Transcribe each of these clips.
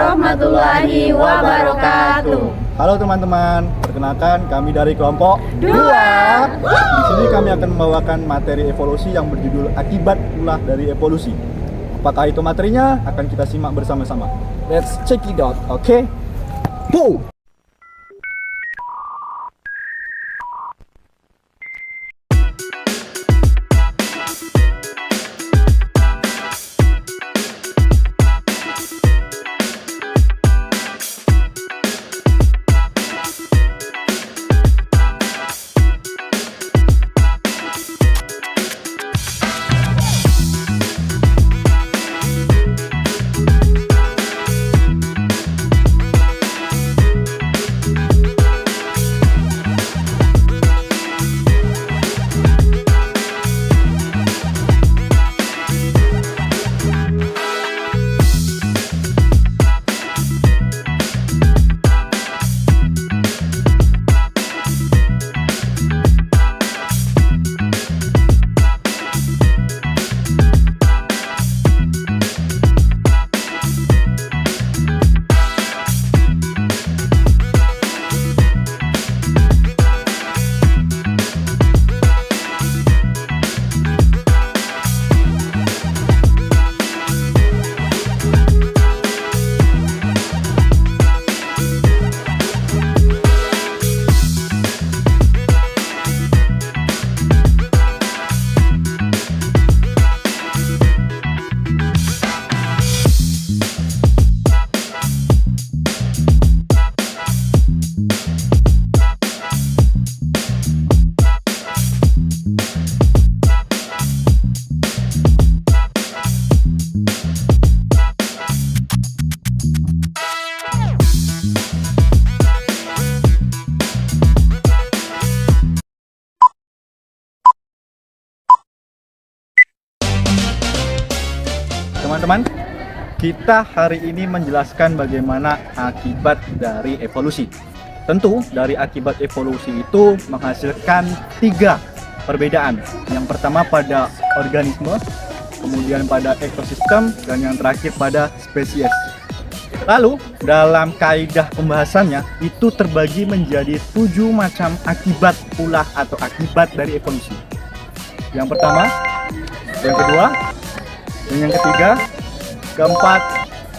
warahmatullahi wabarakatuh. Halo teman-teman, perkenalkan kami dari kelompok 2. Di sini kami akan membawakan materi evolusi yang berjudul akibat ulah dari evolusi. Apakah itu materinya? Akan kita simak bersama-sama. Let's check it out, oke? Go! Teman-teman, kita hari ini menjelaskan bagaimana akibat dari evolusi. Tentu dari akibat evolusi itu menghasilkan 3 perbedaan. Yang pertama pada organisme, kemudian pada ekosistem, dan yang terakhir pada spesies. Lalu dalam kaidah pembahasannya itu terbagi menjadi 7 macam akibat ulah atau akibat dari evolusi. Yang pertama, yang kedua, dan yang ketiga, keempat,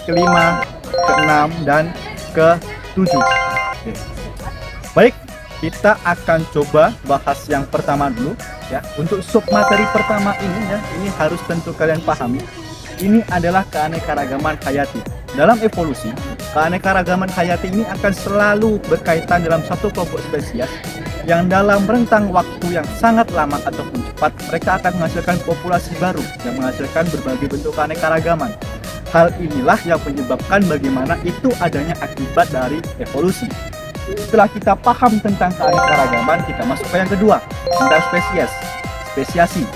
kelima, keenam, dan ketujuh. Baik, kita akan coba bahas yang pertama dulu ya. Untuk sub materi pertama ini ya, ini harus tentu kalian pahami. Ini adalah keanekaragaman hayati. Dalam evolusi, keanekaragaman hayati ini akan selalu berkaitan dalam satu kelompok spesies yang dalam rentang waktu yang sangat lama ataupun cepat, mereka akan menghasilkan populasi baru yang menghasilkan berbagai bentuk keanekaragaman. Hal inilah yang menyebabkan bagaimana itu adanya akibat dari evolusi. Setelah kita paham tentang keanekaragaman, kita masuk ke yang kedua, tentang spesies. Spesiasi.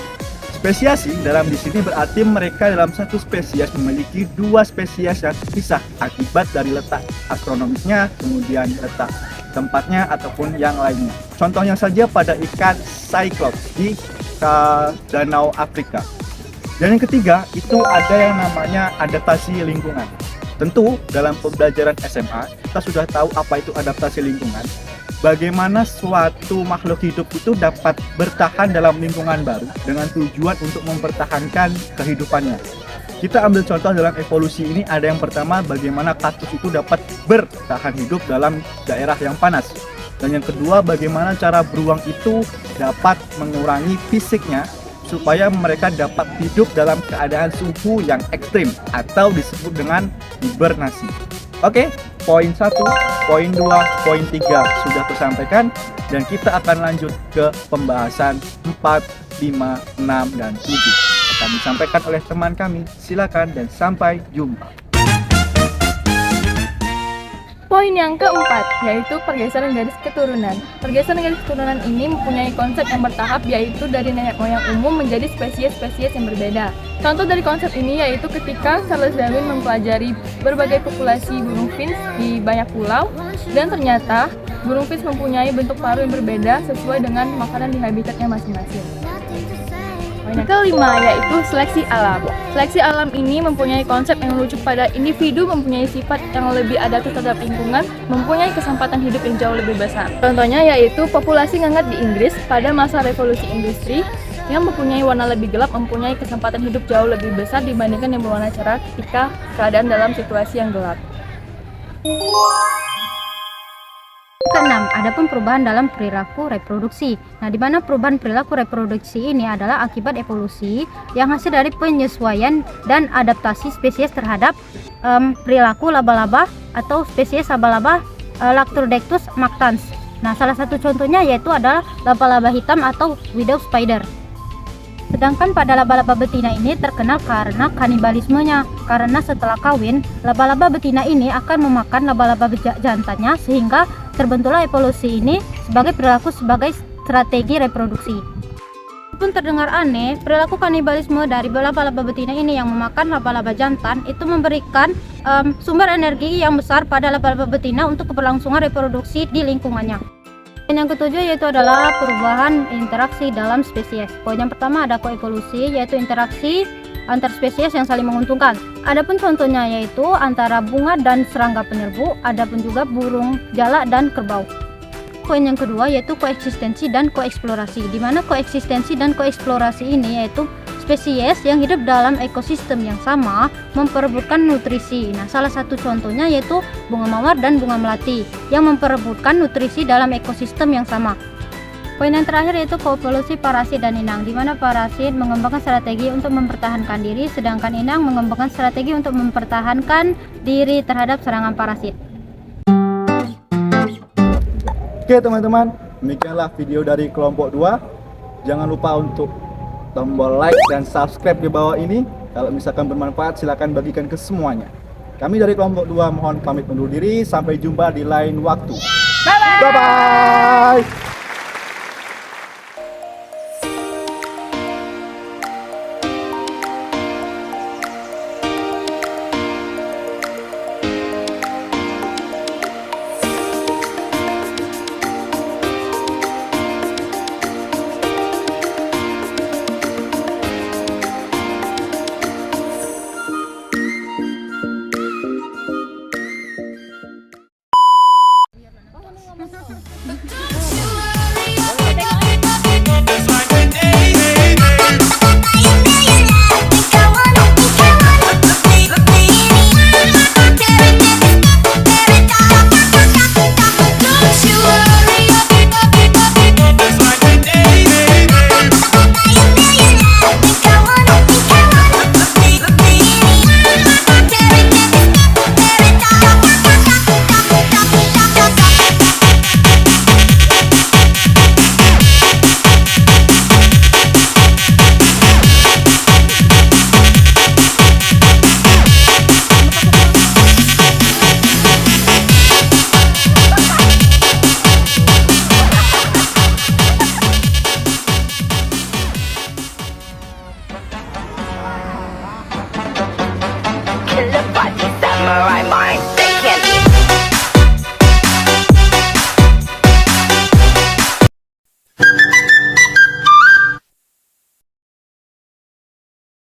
Spesiasi dalam di sini berarti mereka dalam satu spesies memiliki 2 spesies yang terpisah akibat dari letak astronomisnya, kemudian letak tempatnya ataupun yang lainnya. Contohnya saja pada ikan Cyclops di Danau Afrika. Dan yang ketiga itu ada yang namanya adaptasi lingkungan. Tentu dalam pembelajaran SMA kita sudah tahu apa itu adaptasi lingkungan. Bagaimana suatu makhluk hidup itu dapat bertahan dalam lingkungan baru dengan tujuan untuk mempertahankan kehidupannya. Kita ambil contoh dalam evolusi ini, ada yang pertama bagaimana kaktus itu dapat bertahan hidup dalam daerah yang panas. Dan yang kedua bagaimana cara beruang itu dapat mengurangi fisiknya supaya mereka dapat hidup dalam keadaan suhu yang ekstrim atau disebut dengan hibernasi. Oke, poin 1, poin 2, poin 3 sudah kusampaikan dan kita akan lanjut ke pembahasan 4, 5, 6, dan 7. Akan disampaikan oleh teman kami. Silakan dan sampai jumpa. Poin yang keempat, yaitu pergeseran garis keturunan. Pergeseran garis keturunan ini mempunyai konsep yang bertahap, yaitu dari nenek moyang umum menjadi spesies-spesies yang berbeda. Contoh dari konsep ini yaitu ketika Charles Darwin mempelajari berbagai populasi burung finch di banyak pulau, dan ternyata burung finch mempunyai bentuk paruh yang berbeda sesuai dengan makanan di habitatnya masing-masing. Poin yang kelima yaitu seleksi alam. Seleksi alam ini mempunyai konsep yang merujuk pada individu mempunyai sifat yang lebih adaptif terhadap lingkungan, mempunyai kesempatan hidup yang jauh lebih besar. Contohnya yaitu populasi ngengat di Inggris pada masa revolusi industri yang mempunyai warna lebih gelap mempunyai kesempatan hidup jauh lebih besar dibandingkan yang berwarna cerah ketika keadaan dalam situasi yang gelap. Keenam, adapun perubahan dalam perilaku reproduksi. Nah, di mana perubahan perilaku reproduksi ini adalah akibat evolusi yang hasil dari penyesuaian dan adaptasi spesies terhadap perilaku laba-laba atau spesies laba-laba Lactrodectus mactans. Nah, salah satu contohnya yaitu adalah laba-laba hitam atau widow spider. Sedangkan pada laba-laba betina ini terkenal karena kanibalismenya, karena setelah kawin, laba-laba betina ini akan memakan laba-laba jantannya sehingga terbentuklah evolusi ini sebagai perilaku sebagai strategi reproduksi. Walaupun terdengar aneh, perilaku kanibalisme dari laba-laba betina ini yang memakan laba-laba jantan itu memberikan sumber energi yang besar pada laba-laba betina untuk keberlangsungan reproduksi di lingkungannya. Poin yang ketujuh yaitu adalah perubahan interaksi dalam spesies. Poin yang pertama ada koevolusi, yaitu interaksi antar spesies yang saling menguntungkan. Adapun contohnya yaitu antara bunga dan serangga penyerbu, adapun juga burung jalak dan kerbau. Poin yang kedua yaitu koeksistensi dan koeksplorasi. Di mana koeksistensi dan koeksplorasi ini yaitu spesies yang hidup dalam ekosistem yang sama memperebutkan nutrisi. Nah, salah satu contohnya yaitu bunga mawar dan bunga melati yang memperebutkan nutrisi dalam ekosistem yang sama. Poin yang terakhir yaitu koevolusi parasit dan inang, di mana parasit mengembangkan strategi untuk mempertahankan diri, sedangkan inang mengembangkan strategi untuk mempertahankan diri terhadap serangan parasit. Oke teman-teman, demikianlah video dari kelompok 2. Jangan lupa untuk tombol like dan subscribe di bawah ini. Kalau misalkan bermanfaat silakan bagikan ke semuanya. Kami dari kelompok 2 mohon pamit undur diri. Sampai jumpa di lain waktu. Bye bye.